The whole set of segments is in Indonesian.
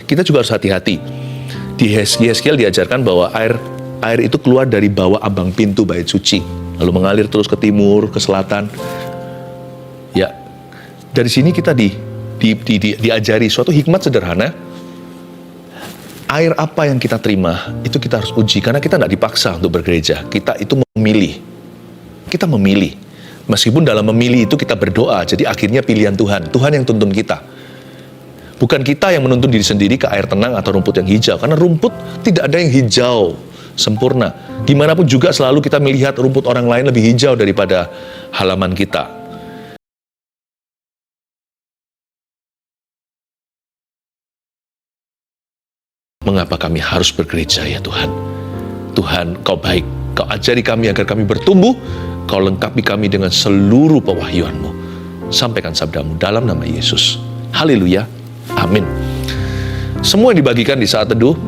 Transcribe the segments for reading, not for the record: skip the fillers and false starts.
kita juga harus hati-hati. Di Yeskiel diajarkan bahwa air itu keluar dari bawah ambang pintu bait suci, lalu mengalir terus ke timur, ke selatan. Ya, dari sini kita diajari suatu hikmat sederhana. Air apa yang kita terima, itu kita harus uji. Karena kita nggak dipaksa untuk bergereja. Kita itu memilih. Kita memilih. Meskipun dalam memilih itu kita berdoa. Jadi akhirnya pilihan Tuhan. Tuhan yang tuntun kita. Bukan kita yang menuntun diri sendiri ke air tenang atau rumput yang hijau. Karena rumput tidak ada yang hijau sempurna. Dimanapun juga selalu kita melihat rumput orang lain lebih hijau daripada halaman kita. Mengapa kami harus bergereja ya Tuhan? Tuhan, Kau baik. Kau ajari kami agar kami bertumbuh. Kau lengkapi kami dengan seluruh pewahyuan-Mu. Sampaikan sabda-Mu dalam nama Yesus. Haleluya. Amin. Semua yang dibagikan di saat teduh,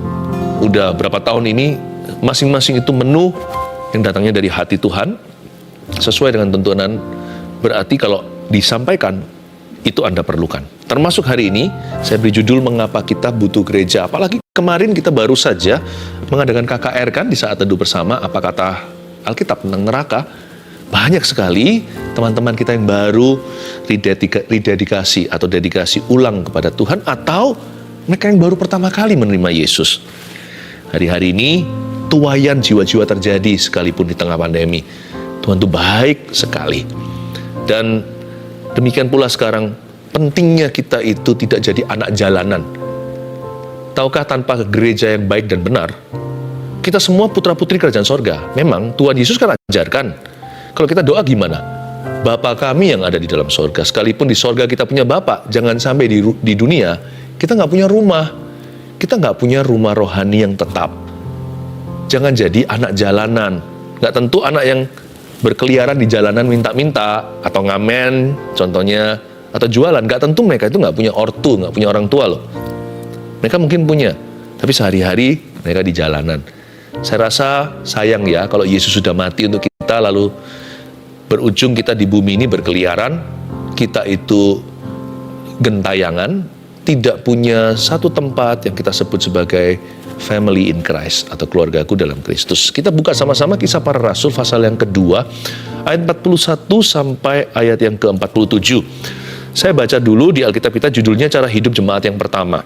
udah berapa tahun ini, masing-masing itu menu yang datangnya dari hati Tuhan, sesuai dengan tuntunan. Berarti kalau disampaikan, itu Anda perlukan. Termasuk hari ini, saya beri judul mengapa kita butuh gereja. Apalagi kemarin kita baru saja mengadakan KKR kan di saat teduh bersama, apa kata Alkitab tentang neraka. Banyak sekali teman-teman kita yang baru rededikasi atau dedikasi ulang kepada Tuhan, atau mereka yang baru pertama kali menerima Yesus. Hari-hari ini tuaian jiwa-jiwa terjadi sekalipun di tengah pandemi. Tuhan itu baik sekali. Dan demikian pula sekarang pentingnya kita itu tidak jadi anak jalanan. Tahukah tanpa gereja yang baik dan benar, kita semua putra-putri kerajaan sorga. Memang Tuhan Yesus kan ajarkan. Kalau kita doa gimana? Bapa kami yang ada di dalam sorga. Sekalipun di sorga kita punya Bapa, jangan sampai di dunia kita nggak punya rumah. Kita nggak punya rumah rohani yang tetap. Jangan jadi anak jalanan. Nggak tentu anak yang berkeliaran di jalanan minta-minta atau ngamen, contohnya, atau jualan. Nggak tentu mereka itu nggak punya ortu, nggak punya orang tua loh. Mereka mungkin punya, tapi sehari-hari mereka di jalanan. Saya rasa sayang ya kalau Yesus sudah mati untuk kita, lalu berujung kita di bumi ini berkeliaran, kita itu gentayangan, tidak punya satu tempat yang kita sebut sebagai family in Christ atau keluargaku dalam Kristus. Kita buka sama-sama Kisah Para Rasul pasal yang kedua, ayat 41 sampai ayat yang ke-47. Saya baca dulu di Alkitab kita, judulnya Cara Hidup Jemaat yang Pertama.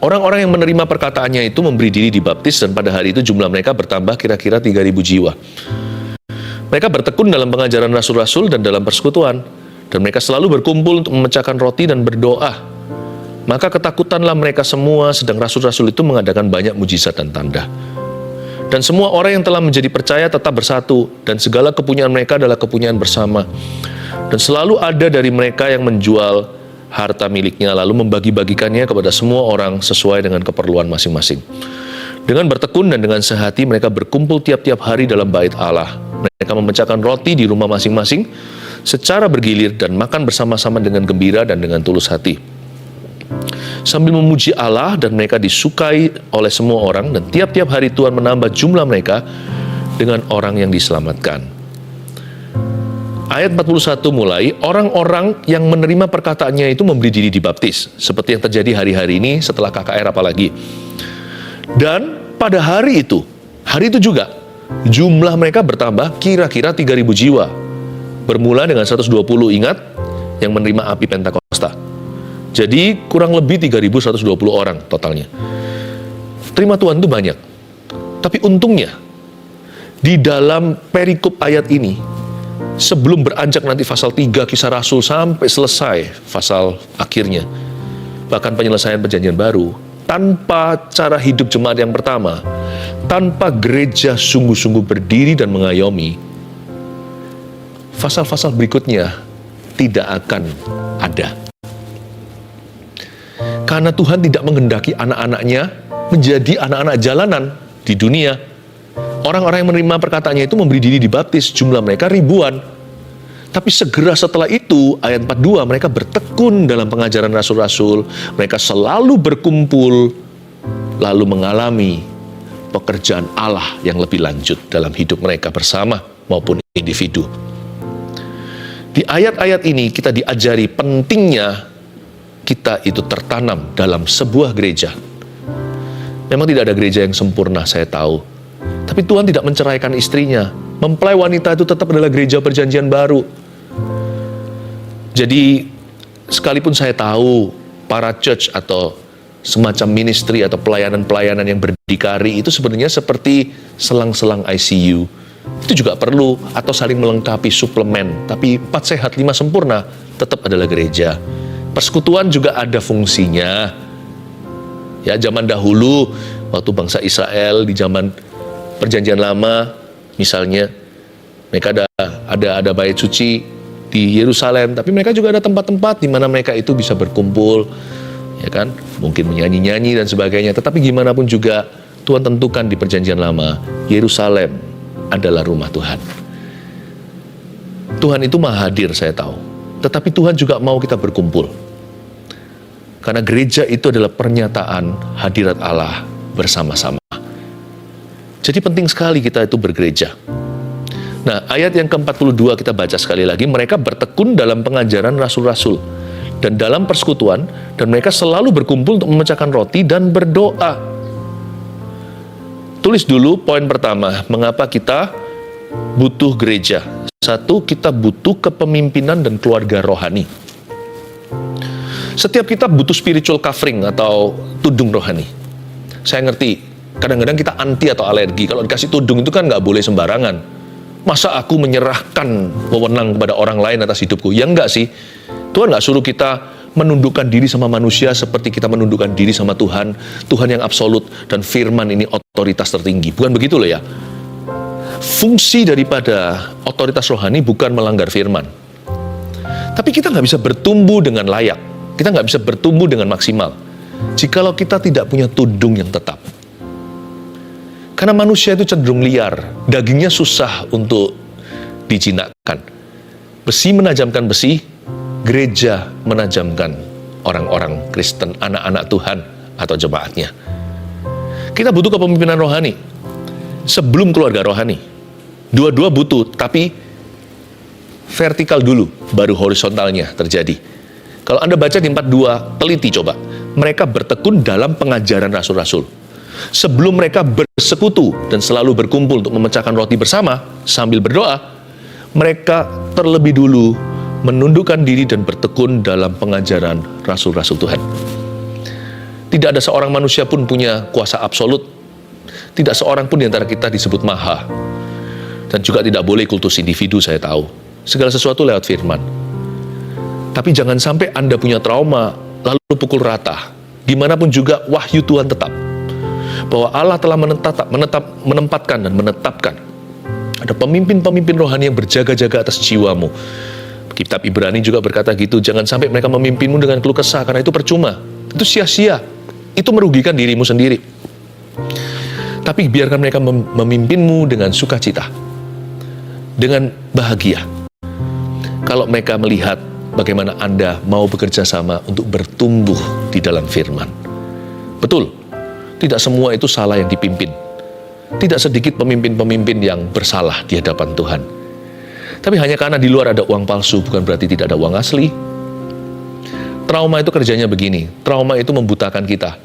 Orang-orang yang menerima perkataannya itu memberi diri dibaptis, dan pada hari itu jumlah mereka bertambah kira-kira 3.000 jiwa. Mereka bertekun dalam pengajaran rasul-rasul dan dalam persekutuan, dan mereka selalu berkumpul untuk memecahkan roti dan berdoa. Maka ketakutanlah mereka semua, sedang rasul-rasul itu mengadakan banyak mujizat dan tanda. Dan semua orang yang telah menjadi percaya tetap bersatu, dan segala kepunyaan mereka adalah kepunyaan bersama. Dan selalu ada dari mereka yang menjual harta miliknya, lalu membagi-bagikannya kepada semua orang sesuai dengan keperluan masing-masing. Dengan bertekun dan dengan sehati mereka berkumpul tiap-tiap hari dalam bait Allah. Mereka memecahkan roti di rumah masing-masing secara bergilir dan makan bersama-sama dengan gembira dan dengan tulus hati, sambil memuji Allah, dan mereka disukai oleh semua orang, dan tiap-tiap hari Tuhan menambah jumlah mereka dengan orang yang diselamatkan. Ayat 41 mulai, orang-orang yang menerima perkataannya itu memberi diri dibaptis, seperti yang terjadi hari-hari ini setelah KKR apalagi. Dan pada hari itu juga, jumlah mereka bertambah kira-kira 3.000 jiwa. Bermula dengan 120, ingat, yang menerima api Pentakosta. Jadi kurang lebih 3.120 orang totalnya. Terima Tuhan itu banyak. Tapi untungnya, di dalam perikop ayat ini, sebelum beranjak nanti pasal 3 Kisah Rasul sampai selesai pasal akhirnya, bahkan penyelesaian perjanjian baru, tanpa cara hidup jemaat yang pertama, tanpa gereja sungguh-sungguh berdiri dan mengayomi, pasal-pasal berikutnya tidak akan ada. Karena Tuhan tidak menghendaki anak-anaknya menjadi anak-anak jalanan di dunia. Orang-orang yang menerima perkataannya itu memberi diri dibaptis, jumlah mereka ribuan. Tapi segera setelah itu, ayat 42, mereka bertekun dalam pengajaran rasul-rasul, mereka selalu berkumpul, lalu mengalami pekerjaan Allah yang lebih lanjut dalam hidup mereka bersama maupun individu. Di ayat-ayat ini kita diajari pentingnya kita itu tertanam dalam sebuah gereja. Memang tidak ada gereja yang sempurna, saya tahu. Tapi Tuhan tidak menceraikan istrinya. Mempelai wanita itu tetap adalah gereja perjanjian baru. Jadi, sekalipun saya tahu para church atau semacam ministry atau pelayanan-pelayanan yang berdikari itu sebenarnya seperti selang-selang ICU. Itu juga perlu, atau saling melengkapi suplemen. Tapi 4 sehat 5 sempurna tetap adalah gereja. Persekutuan juga ada fungsinya. Ya, zaman dahulu waktu bangsa Israel di zaman Perjanjian Lama misalnya, mereka ada bait suci di Yerusalem, tapi mereka juga ada tempat-tempat di mana mereka itu bisa berkumpul, ya kan? Mungkin menyanyi-nyanyi dan sebagainya. Tetapi gimana pun juga Tuhan tentukan di Perjanjian Lama, Yerusalem adalah rumah Tuhan. Tuhan itu maha hadir, saya tahu. Tetapi Tuhan juga mau kita berkumpul. Karena gereja itu adalah pernyataan hadirat Allah bersama-sama. Jadi penting sekali kita itu bergereja. Nah, ayat yang ke-42 kita baca sekali lagi. Mereka bertekun dalam pengajaran rasul-rasul dan dalam persekutuan, dan mereka selalu berkumpul untuk memecahkan roti dan berdoa. Tulis dulu poin pertama, mengapa kita butuh gereja. 1, kita butuh kepemimpinan dan keluarga rohani. Setiap kita butuh spiritual covering atau tudung rohani. Saya ngerti, kadang-kadang kita anti atau alergi. Kalau dikasih tudung itu kan nggak boleh sembarangan. Masa aku menyerahkan wewenang kepada orang lain atas hidupku? Ya enggak sih. Tuhan nggak suruh kita menundukkan diri sama manusia seperti kita menundukkan diri sama Tuhan. Tuhan yang absolut dan firman ini otoritas tertinggi. Bukan begitu loh ya. Fungsi daripada otoritas rohani bukan melanggar firman. Tapi kita nggak bisa bertumbuh dengan layak. Kita nggak bisa bertumbuh dengan maksimal jikalau kita tidak punya tudung yang tetap. Karena manusia itu cenderung liar, dagingnya susah untuk dijinakkan. Besi menajamkan besi, gereja menajamkan orang-orang Kristen, anak-anak Tuhan atau jemaatnya. Kita butuh kepemimpinan rohani sebelum keluarga rohani. Dua-dua butuh, tapi vertikal dulu, baru horizontalnya terjadi. Kalau Anda baca di 42, teliti coba. Mereka bertekun dalam pengajaran rasul-rasul. Sebelum mereka bersekutu dan selalu berkumpul untuk memecahkan roti bersama sambil berdoa, mereka terlebih dulu menundukkan diri dan bertekun dalam pengajaran rasul-rasul Tuhan. Tidak ada seorang manusia pun punya kuasa absolut. Tidak seorang pun di antara kita disebut maha. Dan juga tidak boleh kultus individu, saya tahu. Segala sesuatu lewat firman. Tapi jangan sampai Anda punya trauma, lalu pukul rata. Dimanapun juga wahyu Tuhan tetap. Bahwa Allah telah menempatkan dan menetapkan. Ada pemimpin-pemimpin rohani yang berjaga-jaga atas jiwamu. Kitab Ibrani juga berkata gitu, jangan sampai mereka memimpinmu dengan keluh kesah, karena itu percuma. Itu sia-sia. Itu merugikan dirimu sendiri. Tapi biarkan mereka memimpinmu dengan sukacita. Dengan bahagia. Kalau mereka melihat bagaimana Anda mau bekerja sama untuk bertumbuh di dalam firman. Betul, tidak semua itu salah yang dipimpin. Tidak sedikit pemimpin-pemimpin yang bersalah di hadapan Tuhan. Tapi hanya karena di luar ada uang palsu, bukan berarti tidak ada uang asli. Trauma itu kerjanya begini, trauma itu membutakan kita.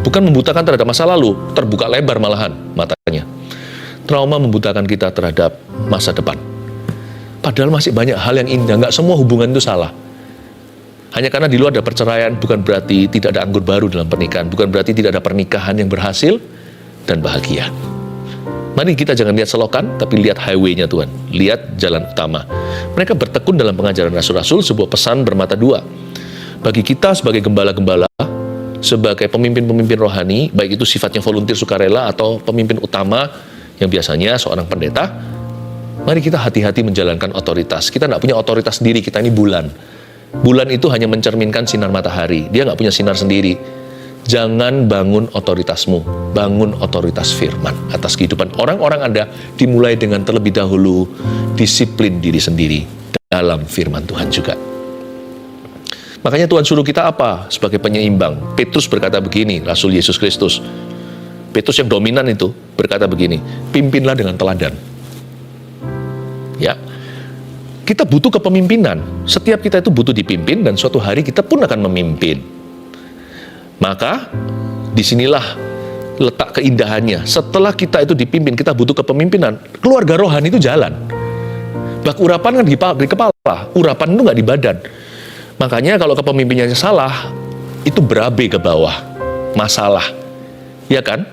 Bukan membutakan terhadap masa lalu, terbuka lebar malahan matanya. Trauma membutakan kita terhadap masa depan. Padahal masih banyak hal yang indah, nggak semua hubungan itu salah. Hanya karena di luar ada perceraian, bukan berarti tidak ada anggur baru dalam pernikahan, bukan berarti tidak ada pernikahan yang berhasil dan bahagia. Mari kita jangan lihat selokan, tapi lihat highway-nya Tuhan, lihat jalan utama. Mereka bertekun dalam pengajaran rasul-rasul, sebuah pesan bermata dua. Bagi kita sebagai gembala-gembala, sebagai pemimpin-pemimpin rohani, baik itu sifatnya volunteer sukarela atau pemimpin utama yang biasanya seorang pendeta, mari kita hati-hati menjalankan otoritas. Kita nggak punya otoritas sendiri, kita ini bulan. Bulan itu hanya mencerminkan sinar matahari, dia nggak punya sinar sendiri. Jangan bangun otoritasmu, bangun otoritas firman atas kehidupan orang-orang Anda, dimulai dengan terlebih dahulu disiplin diri sendiri dalam firman Tuhan juga. Makanya Tuhan suruh kita apa? Sebagai penyeimbang. Petrus berkata begini, Rasul Yesus Kristus. Petrus yang dominan itu berkata begini, pimpinlah dengan teladan. Ya, Kita butuh kepemimpinan. Setiap kita itu butuh dipimpin dan suatu hari kita pun akan memimpin. Maka disinilah letak keindahannya. Setelah kita itu dipimpin, kita butuh kepemimpinan. Keluarga rohani itu jalan. Bak urapan kan di kepala, urapan itu nggak di badan. Makanya kalau kepemimpinannya salah, itu berabe ke bawah. Masalah. Ya kan?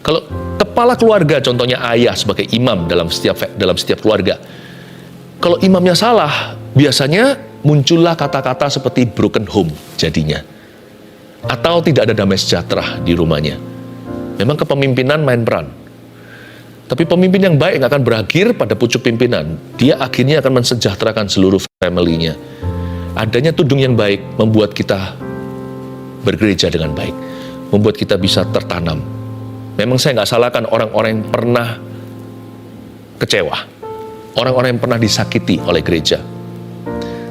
Kalau kepala keluarga, contohnya ayah sebagai imam dalam setiap keluarga. Kalau imamnya salah, biasanya muncullah kata-kata seperti broken home jadinya. Atau tidak ada damai sejahtera di rumahnya. Memang kepemimpinan main peran. Tapi pemimpin yang baik nggak akan berakhir pada pucuk pimpinan. Dia akhirnya akan mensejahterakan seluruh family-nya. Adanya tudung yang baik membuat kita bergereja dengan baik. Membuat kita bisa tertanam. Memang saya nggak salahkan orang-orang yang pernah kecewa. Orang-orang yang pernah disakiti oleh gereja.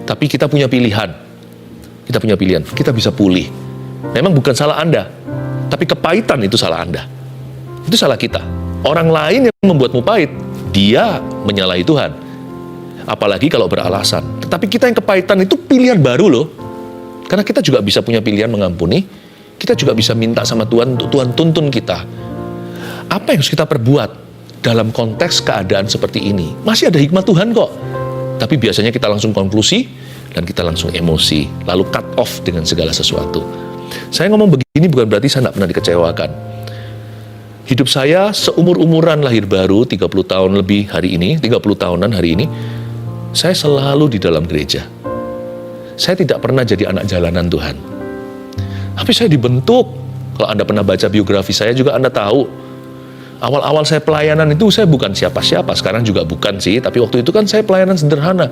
Tapi kita punya pilihan. Kita punya pilihan. Kita bisa pulih. Memang bukan salah Anda. Tapi kepahitan itu salah Anda. Itu salah kita. Orang lain yang membuatmu pahit, dia menyalahi Tuhan. Apalagi kalau beralasan. Tetapi kita yang kepahitan itu pilihan baru loh. Karena kita juga bisa punya pilihan mengampuni. Kita juga bisa minta sama Tuhan untuk Tuhan tuntun kita. Apa yang harus kita perbuat dalam konteks keadaan seperti ini? Masih ada hikmat Tuhan kok. Tapi biasanya kita langsung konklusi dan kita langsung emosi, lalu cut off dengan segala sesuatu. Saya ngomong begini bukan berarti saya tidak pernah dikecewakan. Hidup saya seumur-umuran lahir baru, 30 tahun lebih hari ini, 30 tahunan hari ini, saya selalu di dalam gereja. Saya tidak pernah jadi anak jalanan Tuhan. Tapi saya dibentuk. Kalau Anda pernah baca biografi saya juga Anda tahu. Awal-awal saya pelayanan itu saya bukan siapa-siapa, sekarang juga bukan sih, tapi waktu itu kan saya pelayanan sederhana.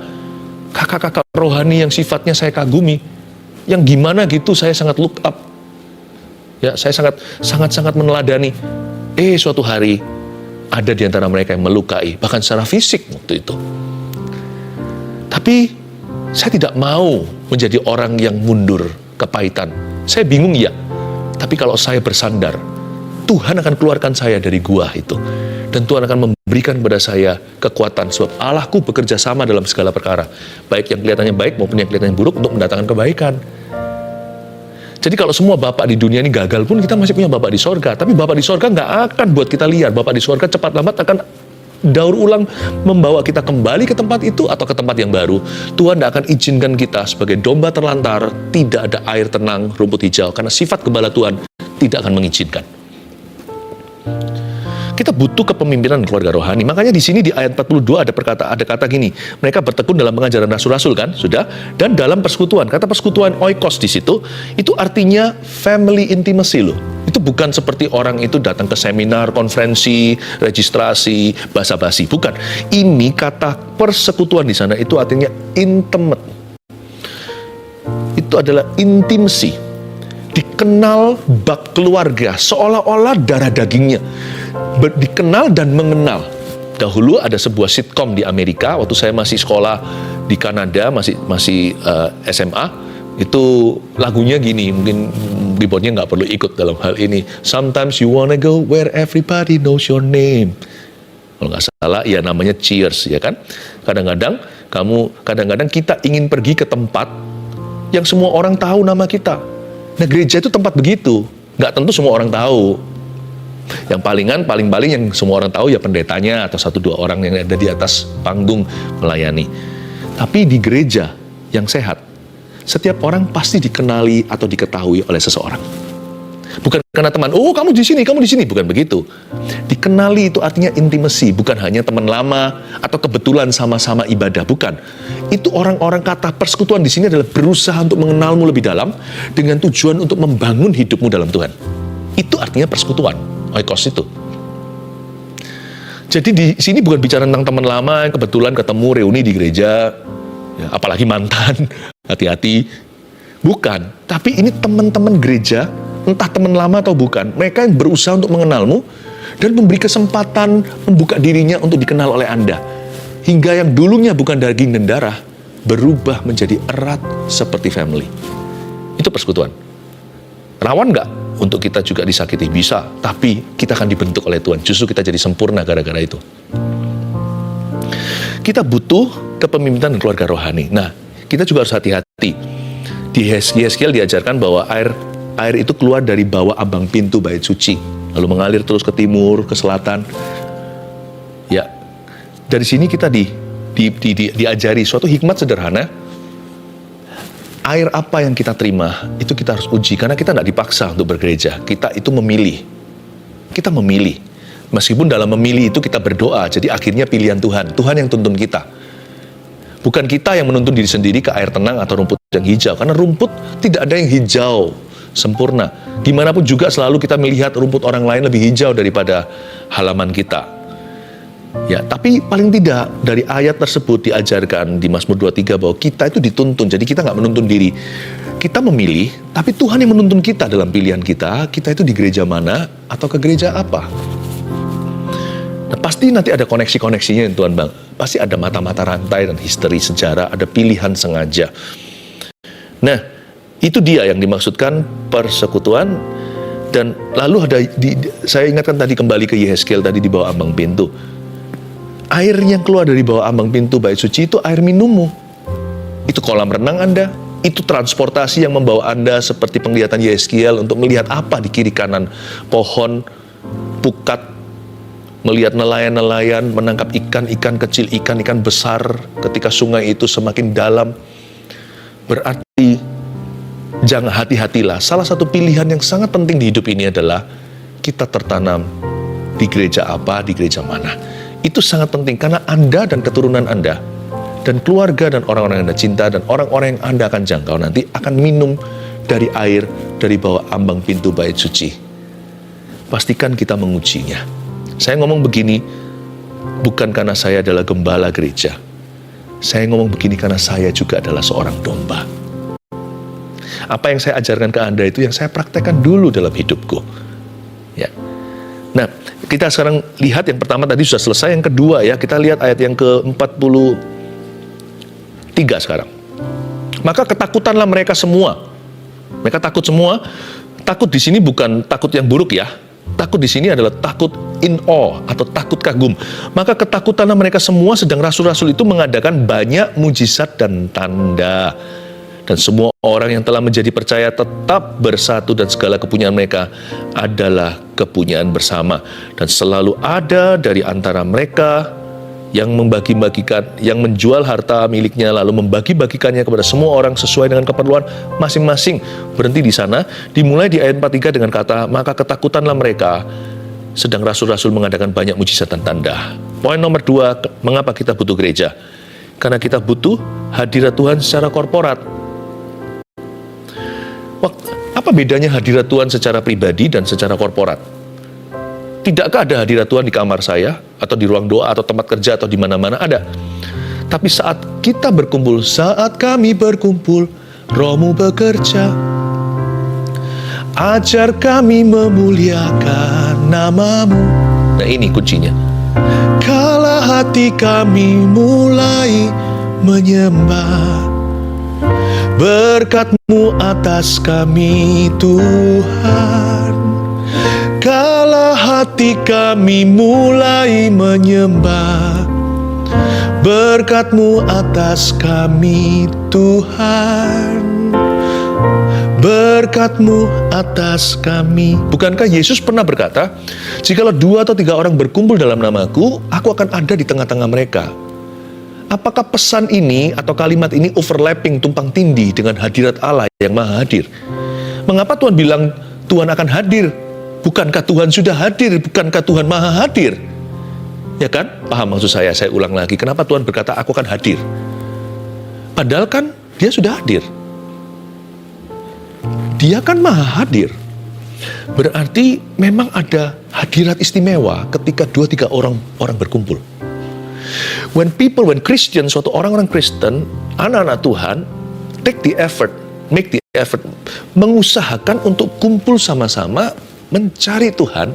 Kakak-kakak rohani yang sifatnya saya kagumi, yang gimana gitu saya sangat look up. Ya, saya sangat meneladani. Suatu hari ada di antara mereka yang melukai, bahkan secara fisik waktu itu. Tapi saya tidak mau menjadi orang yang mundur, kepahitan. Saya bingung ya, tapi kalau saya bersandar, Tuhan akan keluarkan saya dari gua itu. Dan Tuhan akan memberikan kepada saya kekuatan. Sebab Allahku bekerja sama dalam segala perkara. Baik yang kelihatannya baik maupun yang kelihatannya buruk untuk mendatangkan kebaikan. Jadi kalau semua bapak di dunia ini gagal pun kita masih punya bapak di sorga. Tapi bapak di sorga nggak akan buat kita liar. Bapak di sorga cepat lambat akan daur ulang membawa kita kembali ke tempat itu atau ke tempat yang baru. Tuhan tidak akan izinkan kita sebagai domba terlantar, tidak ada air tenang, rumput hijau. Karena sifat gembala Tuhan tidak akan mengizinkan. Kita butuh kepemimpinan keluarga rohani. Makanya di sini di ayat 42 ada kata gini, mereka bertekun dalam pengajaran rasul-rasul kan, sudah. Dan dalam persekutuan, kata persekutuan oikos di situ, itu artinya family intimacy loh. Itu bukan seperti orang itu datang ke seminar, konferensi, registrasi, basa-basi, bukan. Ini kata persekutuan di sana itu artinya intimate. Itu adalah intimacy. Dikenal bab keluarga, seolah-olah darah dagingnya. Dikenal dan mengenal. Dahulu ada sebuah sitkom di Amerika, waktu saya masih sekolah di Kanada, masih SMA, itu lagunya gini, mungkin keyboardnya nggak perlu ikut dalam hal ini. Sometimes you wanna go where everybody knows your name. Kalau nggak salah, ya namanya Cheers, ya kan? Kadang-kadang kita ingin pergi ke tempat yang semua orang tahu nama kita. Nah, gereja itu tempat begitu. Nggak tentu semua orang tahu. Yang paling yang semua orang tahu ya pendetanya atau 1-2 orang yang ada di atas panggung melayani. Tapi di gereja yang sehat, setiap orang pasti dikenali atau diketahui oleh seseorang. Bukan karena teman, oh kamu di sini, bukan begitu. Dikenali itu artinya intimacy, bukan hanya teman lama atau kebetulan sama-sama ibadah, bukan. Itu orang-orang kata persekutuan di sini adalah berusaha untuk mengenalmu lebih dalam dengan tujuan untuk membangun hidupmu dalam Tuhan. Itu artinya persekutuan, oikos itu. Jadi di sini bukan bicara tentang teman lama yang kebetulan ketemu reuni di gereja, ya, apalagi mantan, hati-hati. Bukan, tapi ini teman-teman gereja, entah teman lama atau bukan, mereka yang berusaha untuk mengenalmu dan memberi kesempatan membuka dirinya untuk dikenal oleh Anda. Hingga yang dulunya bukan daging dan darah, berubah menjadi erat seperti family. Itu persekutuan. Rawan nggak untuk kita juga disakiti? Bisa, tapi kita akan dibentuk oleh Tuhan. Justru kita jadi sempurna gara-gara itu. kita butuh kepemimpinan dan keluarga rohani. Nah, kita juga harus hati-hati. Di Yeskiel diajarkan bahwa air itu keluar dari bawah ambang pintu bait suci, lalu mengalir terus ke timur, ke selatan. Ya, dari sini kita diajari suatu hikmat sederhana. Air apa yang kita terima, itu kita harus uji. Karena kita tidak dipaksa untuk bergereja. Kita itu memilih. Kita memilih. Meskipun dalam memilih itu kita berdoa. Jadi akhirnya pilihan Tuhan. Tuhan yang tuntun kita. Bukan kita yang menuntun diri sendiri ke air tenang atau rumput yang hijau. Karena rumput tidak ada yang hijau sempurna. Dimanapun juga selalu kita melihat rumput orang lain lebih hijau daripada halaman kita. Ya, tapi paling tidak dari ayat tersebut diajarkan di Mazmur 23 bahwa kita itu dituntun. Jadi kita nggak menuntun diri. Kita memilih, tapi Tuhan yang menuntun kita dalam pilihan kita. Kita itu di gereja mana atau ke gereja apa. Nah, pasti nanti ada koneksi-koneksinya Tuhan Bang. Pasti ada mata-mata rantai dan histeri sejarah, ada pilihan sengaja. Nah, itu dia yang dimaksudkan persekutuan. Dan lalu ada, saya ingatkan tadi kembali ke Yeskiel tadi di bawah ambang pintu. Air yang keluar dari bawah ambang pintu bait suci itu air minummu. Itu kolam renang Anda. Itu transportasi yang membawa Anda seperti penglihatan Yeskiel untuk melihat apa di kiri kanan. Pohon, pukat, melihat nelayan-nelayan, menangkap ikan-ikan kecil, ikan-ikan besar ketika sungai itu semakin dalam. Berarti, jangan hati-hatilah. Salah satu pilihan yang sangat penting di hidup ini adalah kita tertanam di gereja apa, di gereja mana. Itu sangat penting karena Anda dan keturunan Anda dan keluarga dan orang-orang yang Anda cinta dan orang-orang yang Anda akan jangkau nanti akan minum dari air dari bawah ambang pintu bait suci. Pastikan kita mengujinya. Saya ngomong begini bukan karena saya adalah gembala gereja. Saya ngomong begini karena saya juga adalah seorang domba. Apa yang saya ajarkan ke Anda itu yang saya praktekkan dulu dalam hidupku. Ya. Nah, kita sekarang lihat yang pertama tadi sudah selesai, yang kedua ya, kita lihat ayat yang ke-43 sekarang. Maka ketakutanlah mereka semua. Mereka takut semua. Takut di sini bukan takut yang buruk ya. Takut di sini adalah takut in awe atau takut kagum. Maka ketakutanlah mereka semua sedang rasul-rasul itu mengadakan banyak mujizat dan tanda. Dan semua orang yang telah menjadi percaya tetap bersatu dan segala kepunyaan mereka adalah kepunyaan bersama. Dan selalu ada dari antara mereka yang membagi-bagikan, yang menjual harta miliknya lalu membagi-bagikannya kepada semua orang sesuai dengan keperluan masing-masing. Berhenti di sana, dimulai di ayat 43 dengan kata, maka ketakutanlah mereka sedang rasul-rasul mengadakan banyak mujizat dan tanda. Poin nomor 2, mengapa kita butuh gereja? Karena kita butuh hadirat Tuhan secara korporat. Apa bedanya hadirat Tuhan secara pribadi dan secara korporat? Tidakkah ada hadirat Tuhan di kamar saya, atau di ruang doa, atau tempat kerja, atau di mana-mana? Ada. Tapi saat kita berkumpul, saat kami berkumpul, Roh-Mu bekerja. Ajar kami memuliakan nama-Mu. Nah ini kuncinya. Kala hati kami mulai menyembah, berkat-Mu atas kami Tuhan. Kala hati kami mulai menyembah, berkat-Mu atas kami Tuhan. Berkat-Mu atas kami. Bukankah Yesus pernah berkata, jikalau 2 atau 3 orang berkumpul dalam nama-Ku, Aku akan ada di tengah-tengah mereka. Apakah pesan ini atau kalimat ini overlapping, tumpang tindih dengan hadirat Allah yang maha hadir? Mengapa Tuhan bilang Tuhan akan hadir? Bukankah Tuhan sudah hadir? Bukankah Tuhan maha hadir? Ya kan? Paham maksud saya ulang lagi. Kenapa Tuhan berkata aku akan hadir? Padahal kan dia sudah hadir. Dia kan maha hadir. Berarti memang ada hadirat istimewa ketika 2-3 orang berkumpul. When Christians, suatu orang-orang Kristen, anak-anak Tuhan, make the effort, mengusahakan untuk kumpul sama-sama, mencari Tuhan,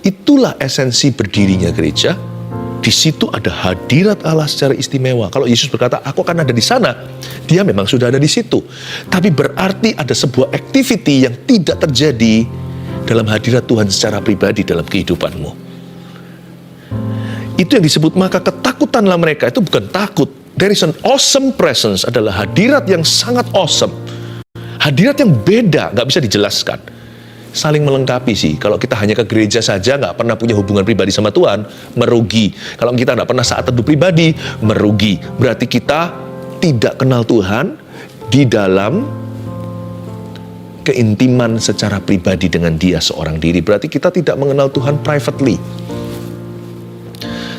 itulah esensi berdirinya gereja. Di situ ada hadirat Allah secara istimewa. Kalau Yesus berkata, aku akan ada di sana, dia memang sudah ada di situ. Tapi berarti ada sebuah activity yang tidak terjadi dalam hadirat Tuhan secara pribadi dalam kehidupanmu. Itu yang disebut maka ketakutanlah mereka. Itu bukan takut. There is an awesome presence, adalah hadirat yang sangat awesome. Hadirat yang beda, nggak bisa dijelaskan. Saling melengkapi sih. Kalau kita hanya ke gereja saja, nggak pernah punya hubungan pribadi sama Tuhan, merugi. Kalau kita nggak pernah saat teduh pribadi, merugi. Berarti kita tidak kenal Tuhan di dalam keintiman secara pribadi dengan Dia seorang diri. Berarti kita tidak mengenal Tuhan privately.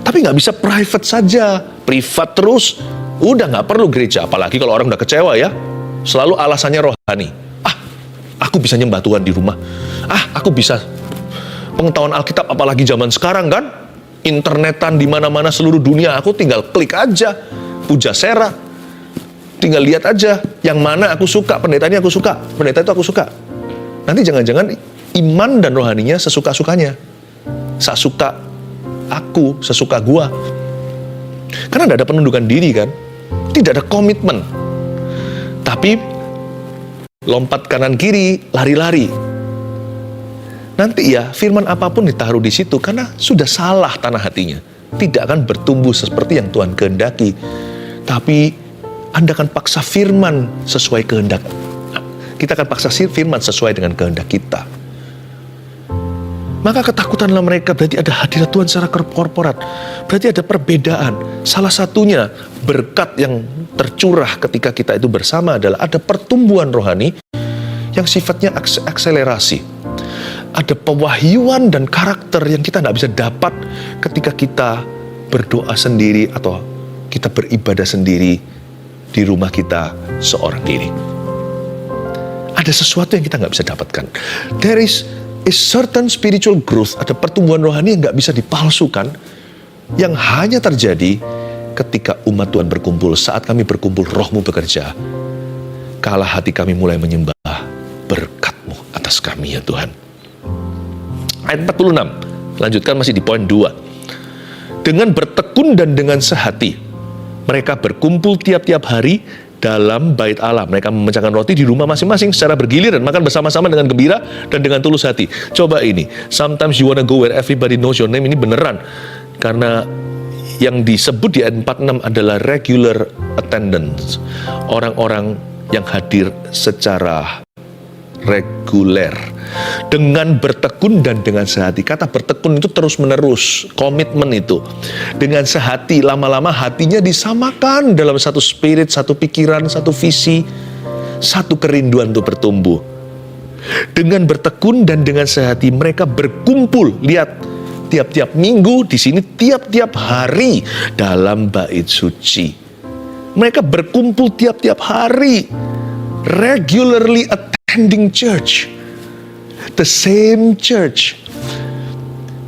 Tapi nggak bisa private saja, privat terus. Udah nggak perlu gereja, apalagi kalau orang udah kecewa ya. Selalu alasannya rohani. Aku bisa nyembah Tuhan di rumah. Aku bisa pengetahuan Alkitab, apalagi zaman sekarang kan. Internetan di mana-mana seluruh dunia, aku tinggal klik aja. Puja Sera. Tinggal lihat aja, yang mana aku suka, pendeta ini aku suka, pendeta itu aku suka. Nanti jangan-jangan iman dan rohaninya sesuka-sukanya. Sesuka aku, sesuka gua. Karena tidak ada penundukan diri kan. Tidak ada komitmen. Tapi lompat kanan kiri, lari-lari. Nanti ya, firman apapun ditaruh di situ karena sudah salah tanah hatinya. Tidak akan bertumbuh seperti yang Tuhan kehendaki. Tapi Anda akan paksa firman sesuai kehendak. Kita akan paksa firman sesuai dengan kehendak kita. Maka ketakutanlah mereka, berarti ada hadirat Tuhan secara korporat. Berarti ada perbedaan. Salah satunya berkat yang tercurah ketika kita itu bersama adalah ada pertumbuhan rohani yang sifatnya akselerasi. Ada pewahyuan dan karakter yang kita tidak bisa dapat ketika kita berdoa sendiri atau kita beribadah sendiri di rumah kita seorang diri. Ada sesuatu yang kita nggak bisa dapatkan. There is a certain spiritual growth, ada pertumbuhan rohani yang nggak bisa dipalsukan, yang hanya terjadi ketika umat Tuhan berkumpul. Saat kami berkumpul, Roh-Mu bekerja. Kala hati kami mulai menyembah, berkat-Mu atas kami ya Tuhan. Ayat 46, lanjutkan masih di poin 2. Dengan bertekun dan dengan sehati, mereka berkumpul tiap-tiap hari dalam bait Allah. Mereka memecahkan roti di rumah masing-masing secara bergiliran, makan bersama-sama dengan gembira dan dengan tulus hati. Coba ini, sometimes you wanna go where everybody knows your name, ini beneran. Karena yang disebut di ayat 46 adalah regular attendance. Orang-orang yang hadir secara reguler. Dengan bertekun dan dengan sehati. Kata bertekun itu terus-menerus, komitmen itu. Dengan sehati, lama-lama hatinya disamakan dalam satu spirit, satu pikiran, satu visi, satu kerinduan untuk bertumbuh. Dengan bertekun dan dengan sehati mereka berkumpul. Lihat, tiap-tiap minggu di sini, tiap-tiap hari dalam bait suci. Mereka berkumpul tiap-tiap hari, regularly attending church, the same church.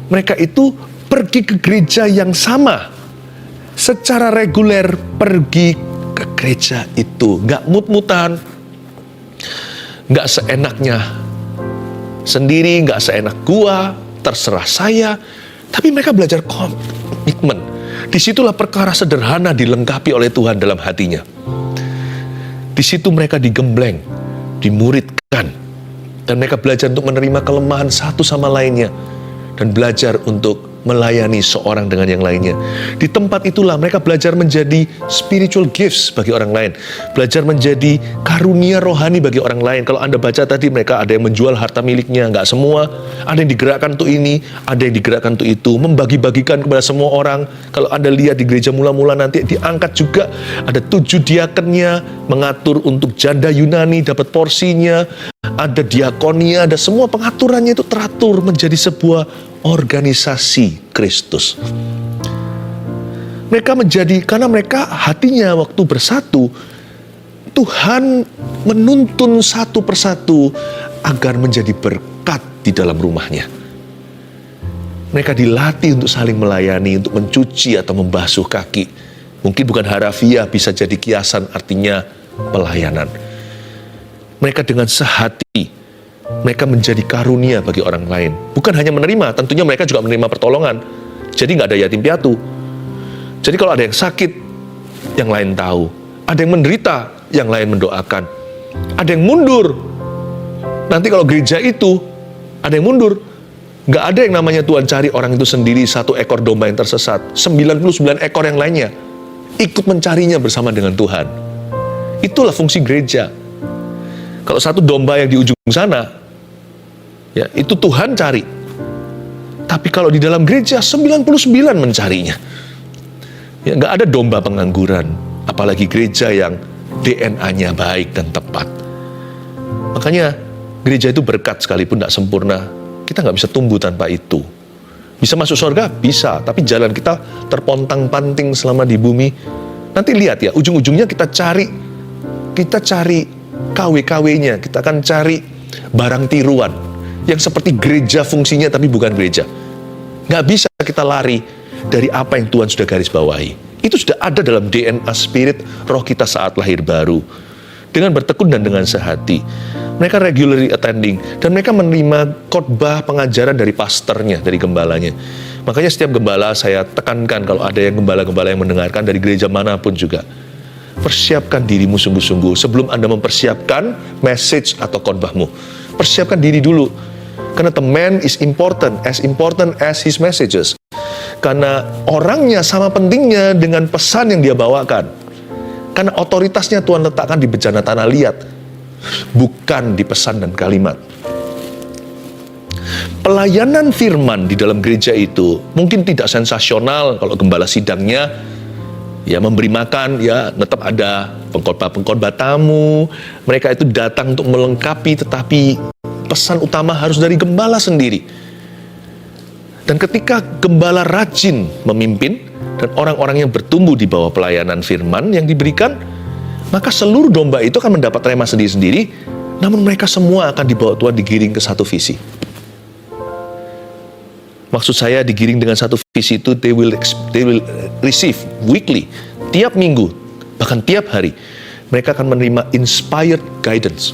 Mereka itu pergi ke gereja yang sama, secara reguler pergi ke gereja itu, nggak mut-mutan, nggak seenaknya sendiri, nggak seenak gua, terserah saya, tapi mereka belajar komitmen. Disitulah perkara sederhana dilengkapi oleh Tuhan dalam hatinya. Di situ mereka digembleng, dimuridkan, dan mereka belajar untuk menerima kelemahan satu sama lainnya, dan belajar untuk melayani seorang dengan yang lainnya. Di tempat itulah mereka belajar menjadi spiritual gifts bagi orang lain, belajar menjadi karunia rohani bagi orang lain. Kalau Anda baca tadi, mereka ada yang menjual harta miliknya, nggak semua. Ada yang digerakkan untuk ini, ada yang digerakkan untuk itu, membagi-bagikan kepada semua orang. Kalau Anda lihat di gereja mula-mula nanti diangkat juga, ada 7 diakennya, mengatur untuk janda Yunani dapat porsinya, ada diakonia, ada semua pengaturannya itu teratur menjadi sebuah organisasi Kristus. Mereka menjadi, karena mereka hatinya waktu bersatu, Tuhan menuntun satu persatu agar menjadi berkat di dalam rumahnya. Mereka dilatih untuk saling melayani, untuk mencuci atau membasuh kaki. Mungkin bukan harafiah, bisa jadi kiasan, artinya pelayanan. Mereka dengan sehati, mereka menjadi karunia bagi orang lain. Bukan hanya menerima, tentunya mereka juga menerima pertolongan. Jadi nggak ada yatim piatu. Jadi kalau ada yang sakit, yang lain tahu. Ada yang menderita, yang lain mendoakan. Ada yang mundur. Nanti kalau gereja itu, ada yang mundur, Nggak ada yang namanya Tuhan cari orang itu sendiri, satu ekor domba yang tersesat. 99 ekor yang lainnya ikut mencarinya bersama dengan Tuhan. Itulah fungsi gereja. Kalau satu domba yang di ujung sana, ya itu Tuhan cari. Tapi kalau di dalam gereja 99 mencarinya. Ya, nggak ada domba pengangguran, apalagi gereja yang DNA-nya baik dan tepat. Makanya gereja itu berkat sekalipun tidak sempurna. Kita nggak bisa tumbuh tanpa itu. Bisa masuk surga? Bisa. Tapi jalan kita terpontang-panting selama di bumi. Nanti lihat ya, ujung-ujungnya kita cari KW-KW-nya. Kita akan cari barang tiruan. Yang seperti gereja fungsinya tapi bukan gereja. Nggak bisa kita lari dari apa yang Tuhan sudah garis bawahi. Itu sudah ada dalam DNA spirit roh kita saat lahir baru. Dengan bertekun dan dengan sehati. Mereka regularly attending, dan mereka menerima khotbah pengajaran dari pastornya, dari gembalanya. Makanya setiap gembala saya tekankan, kalau ada yang gembala-gembala yang mendengarkan dari gereja manapun juga, persiapkan dirimu sungguh-sungguh sebelum Anda mempersiapkan message atau khotbahmu. Persiapkan diri dulu, karena the man is important as his messages. Karena orangnya sama pentingnya dengan pesan yang dia bawakan. Karena otoritasnya Tuhan letakkan di bejana tanah liat, bukan di pesan dan kalimat. Pelayanan firman di dalam gereja itu mungkin tidak sensasional. Kalau gembala sidangnya ya memberi makan, ya tetap ada pengkhotbah tamu. Mereka itu datang untuk melengkapi, tetapi pesan utama harus dari gembala sendiri. Dan ketika gembala rajin memimpin dan orang-orang yang bertumbuh di bawah pelayanan firman yang diberikan, maka seluruh domba itu akan mendapat rema sendiri-sendiri, namun mereka semua akan dibawa Tuhan digiring ke satu visi. Maksud saya digiring dengan satu visi itu, they will receive weekly, tiap minggu, bahkan tiap hari. Mereka akan menerima inspired guidance.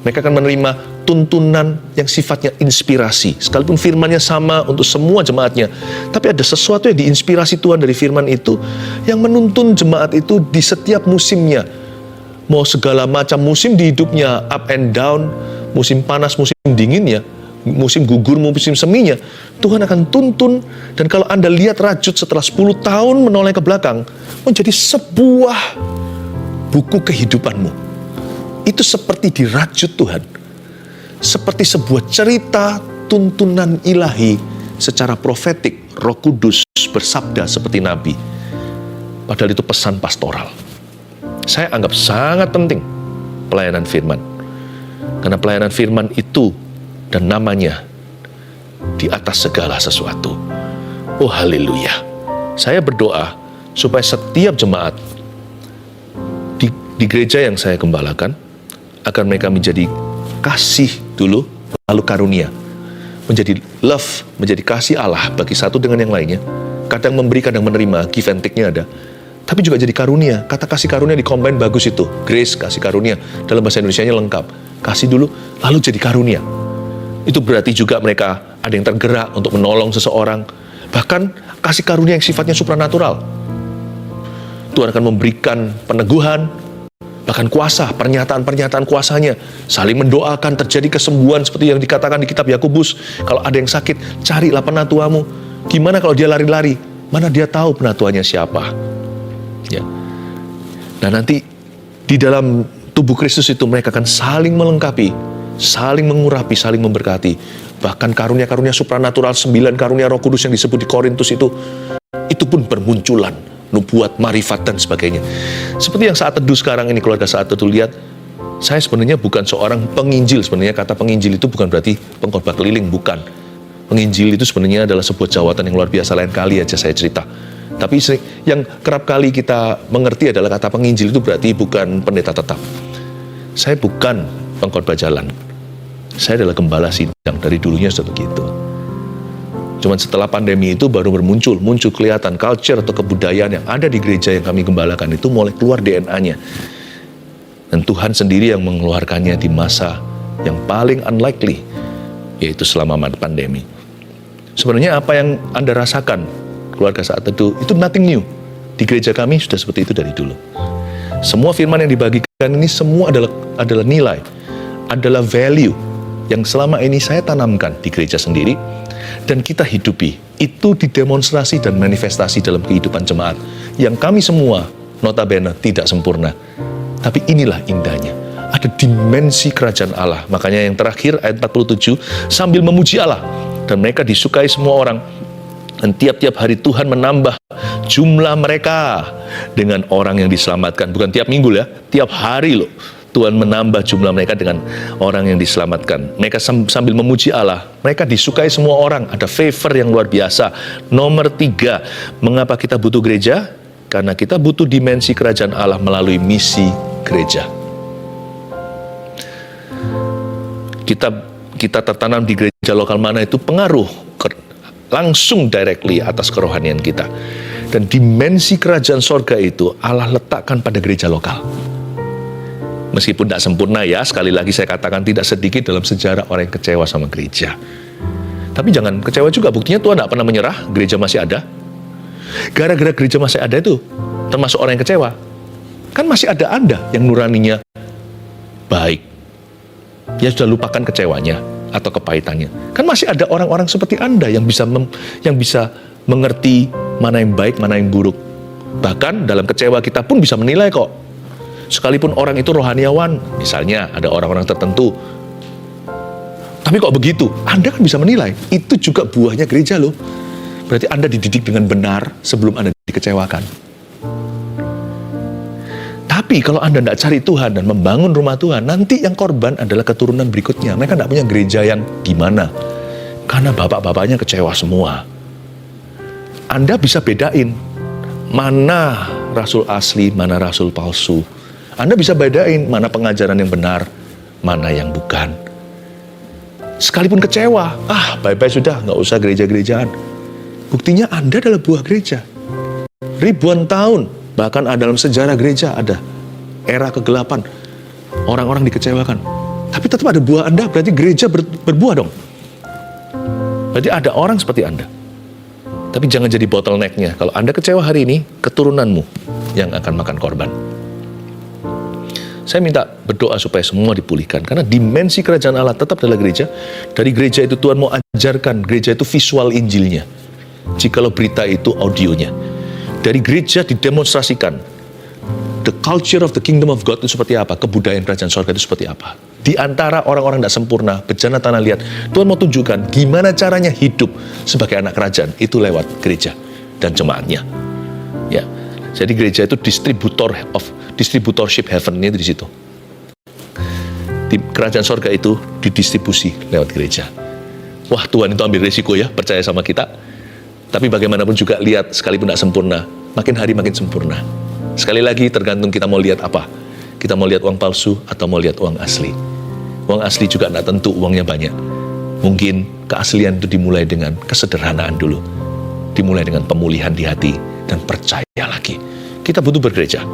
Mereka akan menerima tuntunan yang sifatnya inspirasi. Sekalipun firmannya sama untuk semua jemaatnya, tapi ada sesuatu yang diinspirasi Tuhan dari firman itu, yang menuntun jemaat itu di setiap musimnya. Mau segala macam musim di hidupnya, up and down, musim panas, musim dinginnya, musim gugur, musim seminya, Tuhan akan tuntun. Dan kalau Anda lihat rajut setelah 10 tahun menoleh ke belakang, menjadi sebuah buku kehidupanmu. Itu seperti dirajut Tuhan. Seperti sebuah cerita tuntunan ilahi secara profetik, Roh Kudus bersabda seperti Nabi. Padahal itu pesan pastoral. Saya anggap sangat penting pelayanan firman. Karena pelayanan firman itu dan namanya di atas segala sesuatu. Oh haleluya. Saya berdoa supaya setiap jemaat di gereja yang saya gembalakan, agar mereka menjadi kasih dulu, lalu karunia. Menjadi love, menjadi kasih Allah bagi satu dengan yang lainnya. Kadang memberi, kadang menerima, give and take-nya ada. Tapi juga jadi karunia. Kata kasih karunia di-combine bagus itu. Grace, kasih karunia. Dalam bahasa Indonesianya lengkap. Kasih dulu, lalu jadi karunia. Itu berarti juga mereka ada yang tergerak untuk menolong seseorang. Bahkan kasih karunia yang sifatnya supranatural. Tuhan akan memberikan peneguhan, bahkan kuasa, pernyataan-pernyataan kuasanya. Saling mendoakan, terjadi kesembuhan seperti yang dikatakan di kitab Yakobus. Kalau ada yang sakit, carilah penatuamu. Gimana kalau dia lari-lari? Mana dia tahu penatuannya siapa? Ya. Nah nanti di dalam tubuh Kristus itu mereka akan saling melengkapi, saling mengurapi, saling memberkati. Bahkan karunia-karunia supranatural, 9 karunia Roh Kudus yang disebut di Korintus itu pun bermunculan. Nubuat, marifat, dan sebagainya. Seperti yang saat teduh sekarang ini, keluarga saat teduh lihat, saya sebenarnya bukan seorang penginjil. Sebenarnya kata penginjil itu bukan berarti pengkhotbah keliling, bukan. Penginjil itu sebenarnya adalah sebuah jawatan yang luar biasa. Lain kali aja saya cerita. Tapi yang kerap kali kita mengerti adalah kata penginjil itu berarti bukan pendeta tetap. Saya bukan pengkhotbah jalan. Saya adalah gembala sidang, dari dulunya sudah begitu. Cuman setelah pandemi itu baru muncul kelihatan culture atau kebudayaan yang ada di gereja yang kami gembalakan itu mulai keluar DNA-nya. Dan Tuhan sendiri yang mengeluarkannya di masa yang paling unlikely, yaitu selama pandemi. Sebenarnya apa yang Anda rasakan, keluarga saat teduh, itu nothing new. Di gereja kami sudah seperti itu dari dulu. Semua firman yang dibagikan ini semua adalah nilai, adalah value yang selama ini saya tanamkan di gereja sendiri dan kita hidupi, itu didemonstrasi dan manifestasi dalam kehidupan jemaat yang kami semua notabene tidak sempurna. Tapi inilah indahnya, ada dimensi kerajaan Allah. Makanya yang terakhir ayat 47, sambil memuji Allah, dan mereka disukai semua orang, dan tiap-tiap hari Tuhan menambah jumlah mereka dengan orang yang diselamatkan. Bukan tiap minggu ya, tiap hari loh. Tuhan menambah jumlah mereka dengan orang yang diselamatkan. Mereka sambil memuji Allah, mereka disukai semua orang. Ada favor yang luar biasa. Nomor 3, mengapa kita butuh gereja? Karena kita butuh dimensi kerajaan Allah melalui misi gereja. Kita tertanam di gereja lokal mana itu pengaruh langsung directly atas kerohanian kita. Dan dimensi kerajaan sorga itu Allah letakkan pada gereja lokal. Meskipun tidak sempurna ya, sekali lagi saya katakan tidak sedikit dalam sejarah orang yang kecewa sama gereja. Tapi jangan kecewa juga, buktinya Tuhan tidak pernah menyerah, gereja masih ada. Gara-gara gereja masih ada itu, termasuk orang yang kecewa, kan masih ada Anda yang nuraninya baik. Ya sudah lupakan kecewanya atau kepahitannya. Kan masih ada orang-orang seperti Anda yang bisa mengerti mana yang baik, mana yang buruk. Bahkan dalam kecewa kita pun bisa menilai kok. Sekalipun orang itu rohaniawan, misalnya ada orang-orang tertentu, tapi kok begitu? Anda kan bisa menilai. Itu juga buahnya gereja loh. Berarti Anda dididik dengan benar sebelum Anda dikecewakan. Tapi kalau Anda tidak cari Tuhan dan membangun rumah Tuhan, nanti yang korban adalah keturunan berikutnya. Mereka tidak punya gereja yang gimana. Karena bapak-bapaknya kecewa semua. Anda bisa bedain mana rasul asli, mana rasul palsu. Anda bisa bedain mana pengajaran yang benar, mana yang bukan. Sekalipun kecewa, bye-bye sudah, nggak usah gereja-gerejaan. Buktinya Anda adalah buah gereja. Ribuan tahun, bahkan dalam sejarah gereja ada era kegelapan. Orang-orang dikecewakan. Tapi tetap ada buah Anda, berarti gereja berbuah dong. Berarti ada orang seperti Anda. Tapi jangan jadi bottleneck-nya. Kalau Anda kecewa hari ini, keturunanmu yang akan makan korban. Saya minta berdoa supaya semua dipulihkan. Karena dimensi kerajaan Allah tetap adalah gereja. Dari gereja itu Tuhan mau ajarkan. Gereja itu visual Injilnya. Jikalau berita itu audionya. Dari gereja didemonstrasikan. The culture of the kingdom of God itu seperti apa? Kebudayaan kerajaan surga itu seperti apa? Di antara orang-orang tidak sempurna, bejana tanah liat, Tuhan mau tunjukkan gimana caranya hidup sebagai anak kerajaan. Itu lewat gereja dan jemaatnya. Ya. Jadi gereja itu distributorship heaven-nya di situ. Di kerajaan sorga itu didistribusi lewat gereja. Wah, Tuhan itu ambil risiko ya, percaya sama kita. Tapi bagaimanapun juga lihat, sekalipun tidak sempurna, makin hari makin sempurna. Sekali lagi tergantung kita mau lihat apa. Kita mau lihat uang palsu atau mau lihat uang asli. Uang asli juga tidak tentu uangnya banyak. Mungkin keaslian itu dimulai dengan kesederhanaan dulu. Dimulai dengan pemulihan di hati dan percaya lagi. Kita butuh bergereja.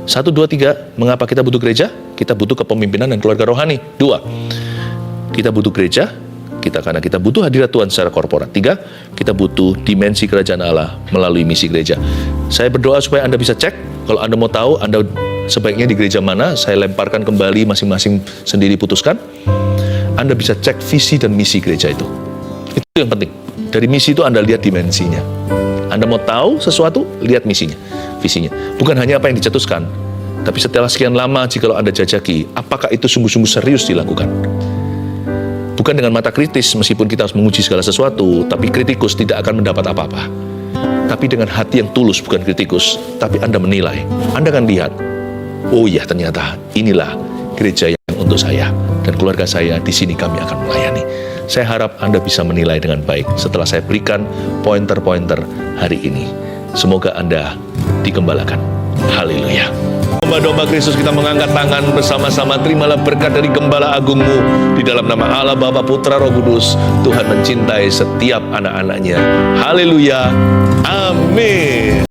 1, 2, 3, mengapa kita butuh gereja? Kita butuh kepemimpinan dan keluarga rohani. 2, kita butuh gereja, karena kita butuh hadirat Tuhan secara korporat. 3, kita butuh dimensi kerajaan Allah melalui misi gereja. Saya berdoa supaya Anda bisa cek. Kalau Anda mau tahu, Anda sebaiknya di gereja mana, saya lemparkan kembali masing-masing sendiri putuskan. Anda bisa cek visi dan misi gereja itu. Itu yang penting. Dari misi itu Anda lihat dimensinya. Anda mau tahu sesuatu, lihat misinya, visinya. Bukan hanya apa yang dicetuskan, tapi setelah sekian lama jikalau Anda jajaki, apakah itu sungguh-sungguh serius dilakukan? Bukan dengan mata kritis, meskipun kita harus menguji segala sesuatu, tapi kritikus tidak akan mendapat apa-apa. Tapi dengan hati yang tulus, bukan kritikus, tapi Anda menilai. Anda akan lihat, oh iya ternyata inilah gereja yang untuk saya dan keluarga saya, di sini kami akan melayani. Saya harap Anda bisa menilai dengan baik setelah saya berikan pointer-pointer hari ini. Semoga Anda digembalakan. Haleluya. Domba-domba Kristus, kita mengangkat tangan bersama-sama. Terimalah berkat dari Gembala Agungmu. Di dalam nama Allah, Bapa, Putra, Roh Kudus, Tuhan mencintai setiap anak-anaknya. Haleluya. Amin.